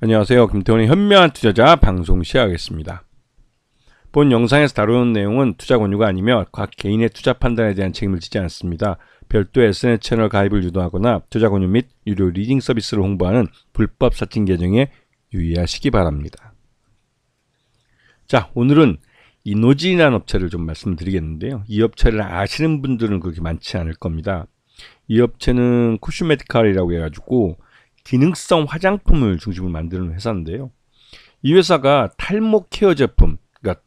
안녕하세요. 김태훈의 현명한 투자자 방송 시작하겠습니다. 본 영상에서 다루는 내용은 투자 권유가 아니며 각 개인의 투자 판단에 대한 책임을 지지 않습니다. 별도 SNS 채널 가입을 유도하거나 투자 권유 및 유료 리딩 서비스를 홍보하는 불법 사칭 계정에 유의하시기 바랍니다. 자, 오늘은 이노진이라는 업체를 좀 말씀드리겠는데요. 이 업체를 아시는 분들은 그렇게 많지 않을 겁니다. 이 업체는 코슈메티컬이라고 해가지고 기능성 화장품을 중심으로 만드는 회사인데요. 이 회사가 탈모 케어 제품, 그러니까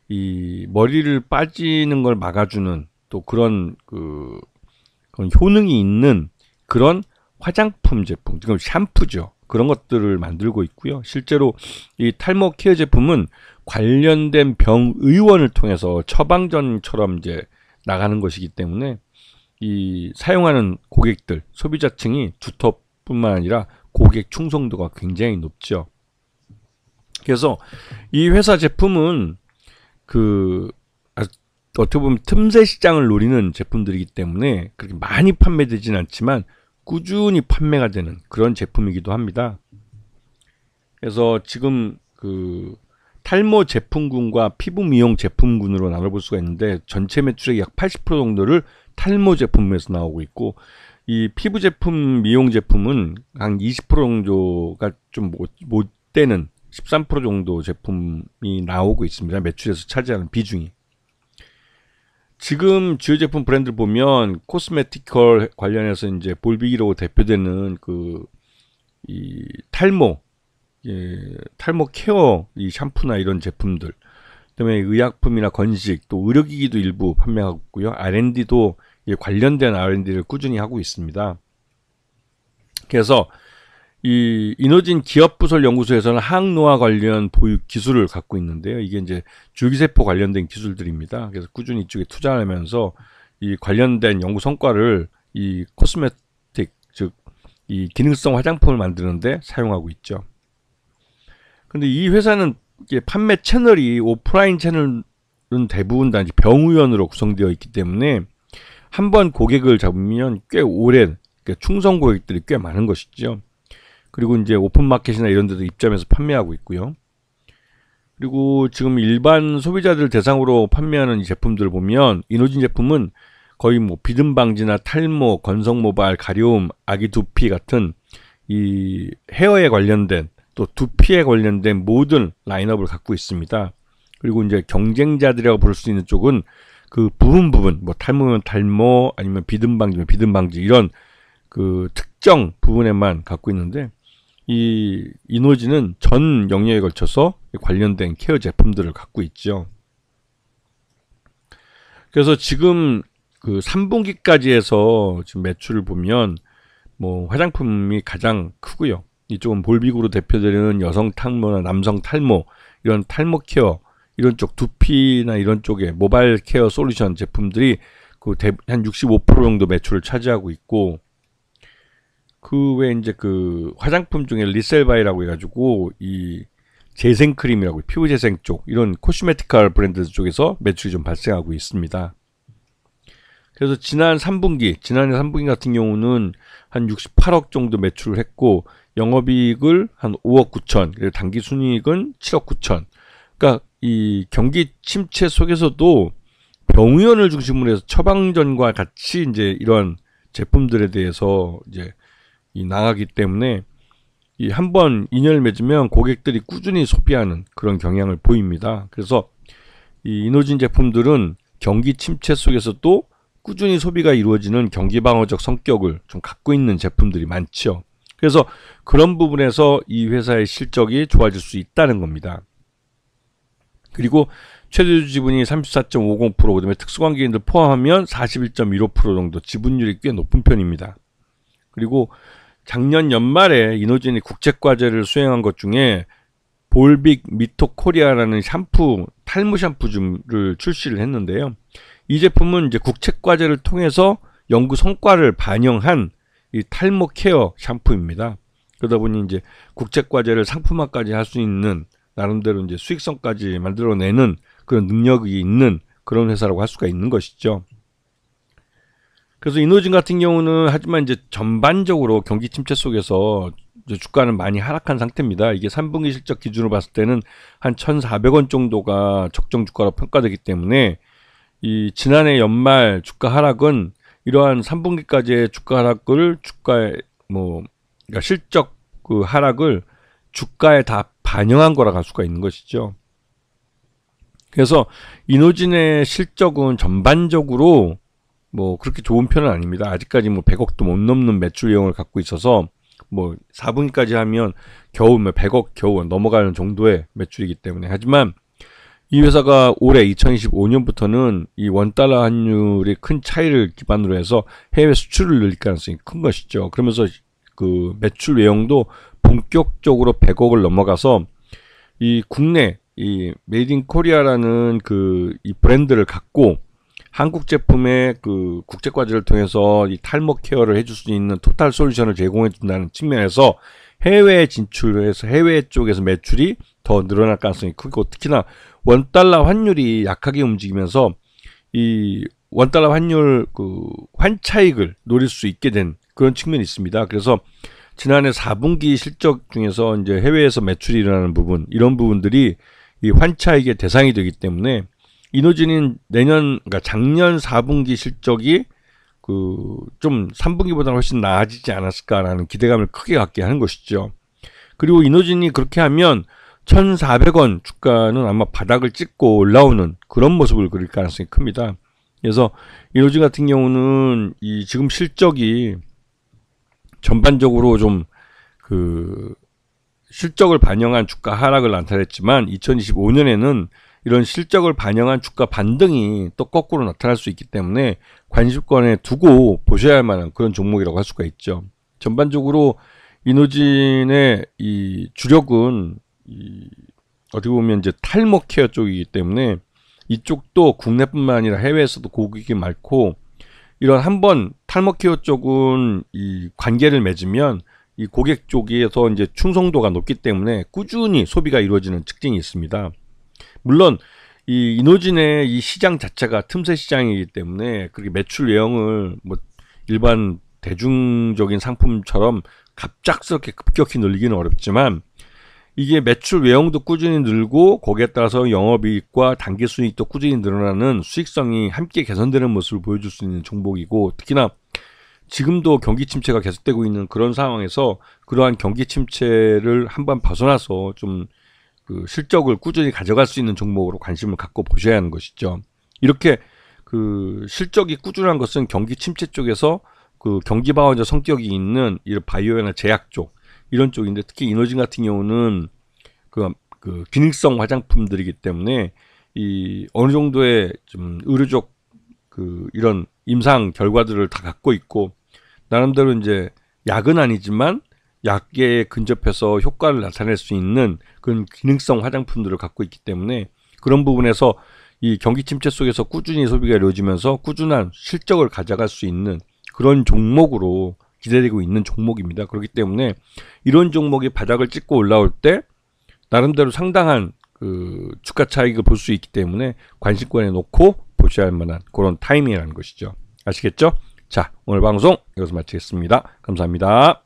이 머리를 빠지는 걸 막아주는 또 그런 그런 효능이 있는 그런 화장품 제품, 지금 샴푸죠. 그런 것들을 만들고 있고요. 실제로 이 탈모 케어 제품은 관련된 병의원을 통해서 처방전처럼 이제 나가는 것이기 때문에 이 사용하는 고객들, 소비자층이 두텁뿐만 아니라 고객 충성도가 굉장히 높죠. 그래서 이 회사 제품은 어떻게 보면 틈새 시장을 노리는 제품들이기 때문에 그렇게 많이 판매되지는 않지만 꾸준히 판매가 되는 그런 제품이기도 합니다. 그래서 지금 탈모 제품군과 피부 미용 제품군으로 나눠볼 수가 있는데 전체 매출의 약 80% 정도를 탈모 제품에서 나오고 있고, 이 피부 제품, 미용 제품은 한 20% 정도가 좀 못 되는 13% 정도 제품이 나오고 있습니다. 매출에서 차지하는 비중이. 지금 주요 제품 브랜드를 보면 코스메티컬 관련해서 이제 볼비로 대표되는 이 탈모 케어 이 샴푸나 이런 제품들, 그다음에 의약품이나 건식, 또 의료기기도 일부 판매하고 있고요. R&D도 관련된 R&D를 꾸준히 하고 있습니다. 그래서 이 이노진 기업부설 연구소에서는 항노화 관련 보유 기술을 갖고 있는데요. 이게 이제 줄기세포 관련된 기술들입니다. 그래서 꾸준히 이쪽에 투자하면서 이 관련된 연구 성과를 이 코스메틱, 즉 이 기능성 화장품을 만드는데 사용하고 있죠. 근데 이 회사는 판매 채널이 오프라인 채널은 대부분 다 병의원으로 구성되어 있기 때문에 한번 고객을 잡으면 꽤 오랜, 그러니까 충성 고객들이 꽤 많은 것이죠. 그리고 이제 오픈마켓이나 이런 데도 입점해서 판매하고 있고요. 그리고 지금 일반 소비자들 대상으로 판매하는 이 제품들을 보면 이노진 제품은 거의 뭐 비듬 방지나 탈모, 건성 모발, 가려움, 아기 두피 같은 이 헤어에 관련된 또 두피에 관련된 모든 라인업을 갖고 있습니다. 그리고 이제 경쟁자들이라고 부를 수 있는 쪽은 그 부분 뭐 탈모면 탈모, 아니면 비듬 방지면 비듬 방지, 이런 특정 부분에만 갖고 있는데, 이 이노진은 전 영역에 걸쳐서 관련된 케어 제품들을 갖고 있죠. 그래서 지금 3분기까지 해서 지금 매출을 보면 뭐 화장품이 가장 크고요. 이쪽은 볼빅으로 대표되는 여성 탈모나 남성 탈모, 이런 탈모 케어, 이런 쪽 두피나 이런 쪽에 모바일 케어 솔루션 제품들이 한 65% 정도 매출을 차지하고 있고, 그 외에 이제 화장품 중에 리셀바이라고 해가지고 이 재생크림이라고, 피부 재생 쪽, 이런 코스메티컬 브랜드 쪽에서 매출이 좀 발생하고 있습니다. 그래서 지난해 3분기 같은 경우는 한 68억 정도 매출을 했고, 영업이익을 한 5억 9천, 그리고 당기순이익은 7억 9천. 그러니까 이 경기 침체 속에서도 병의원을 중심으로 해서 처방전과 같이 이제 이런 제품들에 대해서 이제 나가기 때문에 이 한번 인연을 맺으면 고객들이 꾸준히 소비하는 그런 경향을 보입니다. 그래서 이 이노진 제품들은 경기 침체 속에서도 꾸준히 소비가 이루어지는 경기 방어적 성격을 좀 갖고 있는 제품들이 많죠. 그래서 그런 부분에서 이 회사의 실적이 좋아질 수 있다는 겁니다. 그리고 최대주 지분이 34.50%, 그다음에 특수관계인들 포함하면 41.15% 정도 지분율이 꽤 높은 편입니다. 그리고 작년 연말에 이노진이 국제과제를 수행한 것 중에 볼빅 미토 코리아라는 탈모 샴푸를 출시를 했는데요. 이 제품은 이제 국책과제를 통해서 연구 성과를 반영한 이 탈모 케어 샴푸입니다. 그러다 보니 이제 국책과제를 상품화까지 할 수 있는, 나름대로 이제 수익성까지 만들어내는 그런 능력이 있는 그런 회사라고 할 수가 있는 것이죠. 그래서 이노진 같은 경우는 하지만 이제 전반적으로 경기 침체 속에서 주가는 많이 하락한 상태입니다. 이게 3분기 실적 기준으로 봤을 때는 한 1,400원 정도가 적정 주가로 평가되기 때문에 이 지난해 연말 주가 하락은 이러한 3분기까지의 주가 하락을 그러니까 실적 그 하락을 주가에 다 반영한 거라 할 수가 있는 것이죠. 그래서 이노진의 실적은 전반적으로 그렇게 좋은 편은 아닙니다. 아직까지 100억도 못 넘는 매출 내용을 갖고 있어서 4분기까지 하면 겨우 100억 겨우 넘어가는 정도의 매출이기 때문에. 하지만 이 회사가 올해 2025년부터는 이 원달러 환율의 큰 차이를 기반으로 해서 해외 수출을 늘릴 가능성이 큰 것이죠. 그러면서 그 매출 외형도 본격적으로 100억을 넘어가서 이 국내 이 메이드 인 코리아라는 이 브랜드를 갖고 한국 제품의 그 국제 과제를 통해서 이 탈모 케어를 해줄 수 있는 토탈 솔루션을 제공해 준다는 측면에서 해외에 진출해서 해외 쪽에서 매출이 더 늘어날 가능성이 크고, 특히나 원달러 환율이 약하게 움직이면서 이 원달러 환율 그 환차익을 노릴 수 있게 된 그런 측면이 있습니다. 그래서 지난해 4분기 실적 중에서 이제 해외에서 매출이 일어나는 부분, 이런 부분들이 이 환차익의 대상이 되기 때문에 이노진은 그러니까 작년 4분기 실적이 좀 3분기보다 훨씬 나아지지 않았을까라는 기대감을 크게 갖게 하는 것이죠. 그리고 이노진이 그렇게 하면 1,400원 주가는 아마 바닥을 찍고 올라오는 그런 모습을 그릴 가능성이 큽니다. 그래서 이노진 같은 경우는 이 지금 실적이 전반적으로 좀 실적을 반영한 주가 하락을 나타냈지만 2025년에는 이런 실적을 반영한 주가 반등이 또 거꾸로 나타날 수 있기 때문에 관심권에 두고 보셔야 할 만한 그런 종목이라고 할 수가 있죠. 전반적으로 이노진의 이 주력은 어떻게 보면 이제 탈모 케어 쪽이기 때문에 이쪽도 국내뿐만 아니라 해외에서도 고객이 많고, 이런 한번 탈모 케어 쪽은 이 관계를 맺으면 이 고객 쪽에서 이제 충성도가 높기 때문에 꾸준히 소비가 이루어지는 특징이 있습니다. 물론 이 이노진의 이 시장 자체가 틈새 시장이기 때문에 그렇게 매출 외형을 일반 대중적인 상품처럼 갑작스럽게 급격히 늘리기는 어렵지만, 이게 매출 외형도 꾸준히 늘고 거기에 따라서 영업이익과 당기순이익도 꾸준히 늘어나는 수익성이 함께 개선되는 모습을 보여줄 수 있는 종목이고, 특히나 지금도 경기 침체가 계속되고 있는 그런 상황에서 그러한 경기 침체를 한번 벗어나서 좀 실적을 꾸준히 가져갈 수 있는 종목으로 관심을 갖고 보셔야 하는 것이죠. 이렇게 실적이 꾸준한 것은 경기 침체 쪽에서 경기 방어적 성격이 있는 이런 바이오나 제약 쪽, 이런 쪽인데, 특히 이노진 같은 경우는 기능성 화장품들이기 때문에 이 어느 정도의 좀 의료적 이런 임상 결과들을 다 갖고 있고, 나름대로 이제 약은 아니지만 약에 근접해서 효과를 나타낼 수 있는 그런 기능성 화장품들을 갖고 있기 때문에 그런 부분에서 이 경기 침체 속에서 꾸준히 소비가 이루어지면서 꾸준한 실적을 가져갈 수 있는 그런 종목으로 기대되고 있는 종목입니다. 그렇기 때문에 이런 종목이 바닥을 찍고 올라올 때 나름대로 상당한 주가 차익을 볼 수 있기 때문에 관심권에 놓고 보셔야 할 만한 그런 타이밍이라는 것이죠. 아시겠죠? 자, 오늘 방송 여기서 마치겠습니다. 감사합니다.